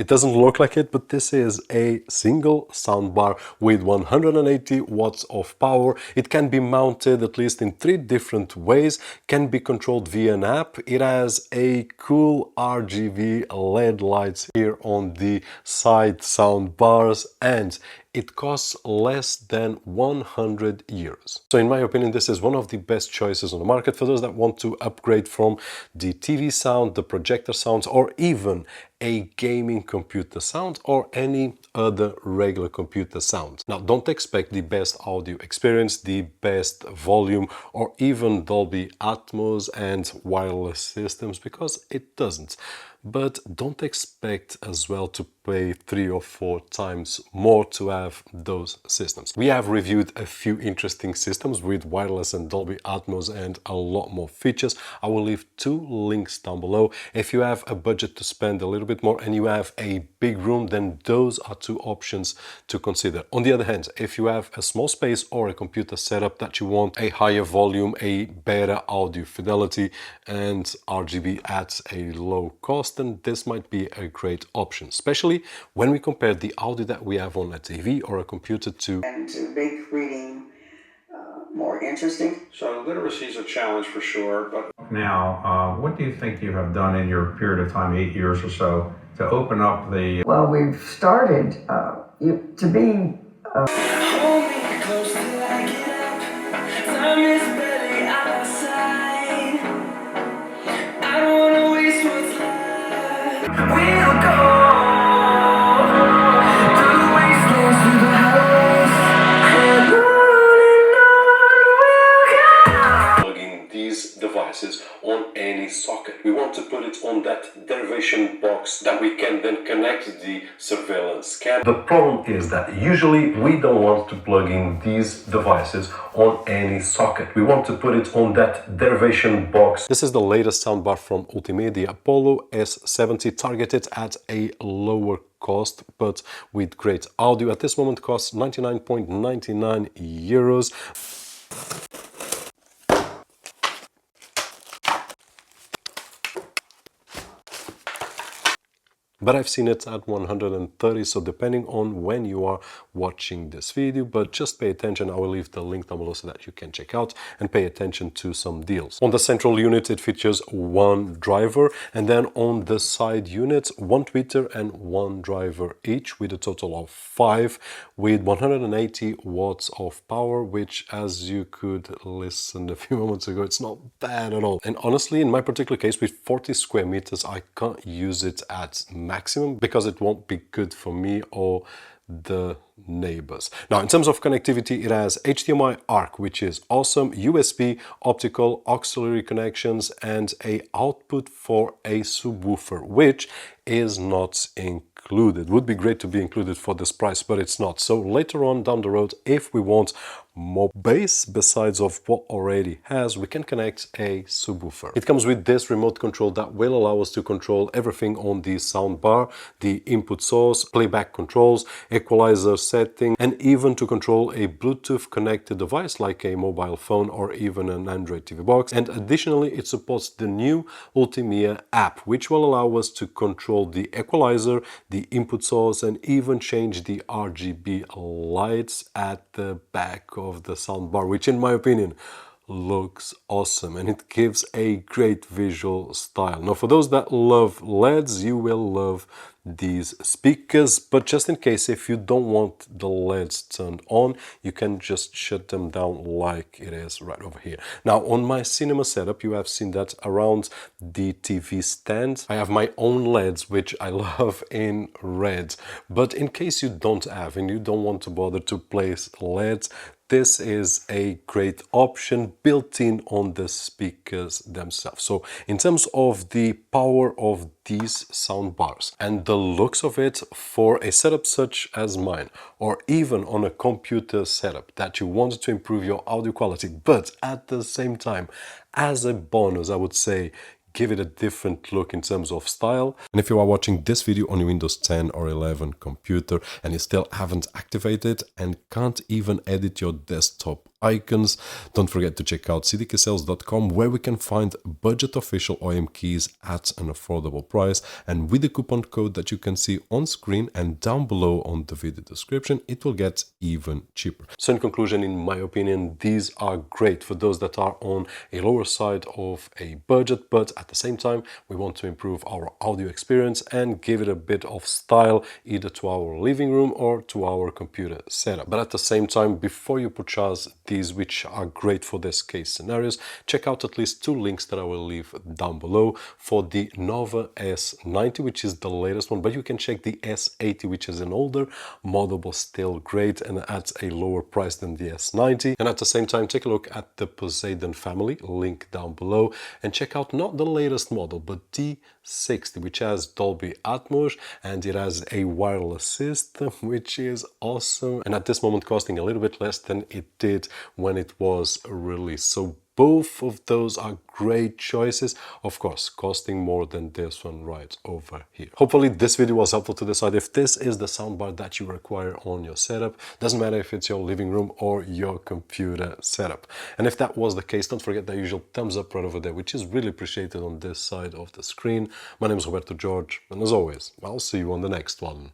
It doesn't look like it, but this is a single soundbar with 180 watts of power. It can be mounted at least in 3 different ways, can be controlled via an app. It has a cool RGB LED lights here on the side soundbars, and it costs less than 100 euros. So in my opinion, this is one of the best choices on the market for those that want to upgrade from the TV sound, the projector sounds, or even a gaming computer sound or any other regular computer sound. Now, don't expect the best audio experience, the best volume, or even Dolby Atmos and wireless systems, because it doesn't. But don't expect as well to pay 3 or 4 times more to have those systems. We have reviewed a few interesting systems with wireless and Dolby Atmos and a lot more features. I will leave 2 links down below. If you have a budget to spend a little bit more and you have a big room, then those are 2 options to consider. On the other hand, if you have a small space or a computer setup that you want a higher volume, a better audio fidelity, and RGB at a low cost, then this might be a great option, especially when we compare the audio that we have on a TV or a computer to make reading more interesting. So literacy is a challenge for sure, but now, what do you think you have done in your period of time, 8 years or so, to open up the... Well, we've started to be... Hold me close till I get up. Time is barely on our side. I don't wanna waste what's left. We'll go through the wastelands, through the highways, and on we'll go. Plugging these devices on any socket. We want to put it on that derivation box that we can then connect to the surveillance cam. The problem is that usually we don't want to plug in these devices on any socket. We want to put it on that derivation box. This is the latest soundbar from Ultimate, the Apollo S70, targeted at a lower cost but with great audio. At this moment costs 99.99 euros. But I've seen it at 130, so depending on when you are watching this video, but just pay attention. I will leave the link down below so that you can check out and pay attention to some deals. On the central unit, it features 1 driver, and then on the side units, 1 tweeter and 1 driver each, with a total of 5, with 180 watts of power, which, as you could listen a few moments ago, it's not bad at all. And honestly, in my particular case, with 40 square meters, I can't use it at maximum because it won't be good for me or the neighbors. Now, in terms of connectivity, it has HDMI ARC, which is awesome, USB, optical, auxiliary connections, and a output for a subwoofer, which is not included. Would be great to be included for this price, but it's not. So later on down the road, if we want more bass besides of what already has, we can connect a subwoofer. It comes with this remote control that will allow us to control everything on the soundbar, the input source, playback controls, equalizer setting, and even to control a Bluetooth connected device like a mobile phone or even an Android TV box. And additionally, it supports the new Ultimate app, which will allow us to control the equalizer, the input source, and even change the RGB lights at the back of the soundbar, which in my opinion looks awesome, and it gives a great visual style. Now, for those that love LEDs, you will love these speakers, but just in case, if you don't want the LEDs turned on, you can just shut them down like it is right over here. Now, on my cinema setup, you have seen that around the TV stand, I have my own LEDs, which I love in red. But in case you don't have and you don't want to bother to place LEDs, this is a great option built in on the speakers themselves. So in terms of the power of these sound bars and the looks of it, for a setup such as mine, or even on a computer setup that you want to improve your audio quality, but at the same time, as a bonus, I would say, give it a different look in terms of style. And if you are watching this video on your Windows 10 or 11 computer and you still haven't activated and can't even edit your desktop icons. Don't forget to check out cdksales.com, where we can find budget official OEM keys at an affordable price, and with the coupon code that you can see on screen and down below on the video description, it will get even cheaper. So in conclusion, in my opinion, these are great for those that are on a lower side of a budget, but at the same time we want to improve our audio experience and give it a bit of style either to our living room or to our computer setup. But at the same time, before you purchase these, which are great for this case scenarios, check out at least two links that I will leave down below for the Nova S90, which is the latest one, but you can check the S80, which is an older model but still great and at a lower price than the S90. And at the same time, take a look at the Poseidon family, link down below, and check out not the latest model but T60, which has Dolby Atmos and it has a wireless system, which is awesome, and at this moment costing a little bit less than it did when it was released. So both of those are great choices, of course costing more than this one right over here. Hopefully this video was helpful to decide if this is the soundbar that you require on your setup. Doesn't matter if it's your living room or your computer setup. And if that was the case, don't forget the usual thumbs up right over there, which is really appreciated on this side of the screen. My name is Roberto, Jorge, and as always, I'll see you on the next one.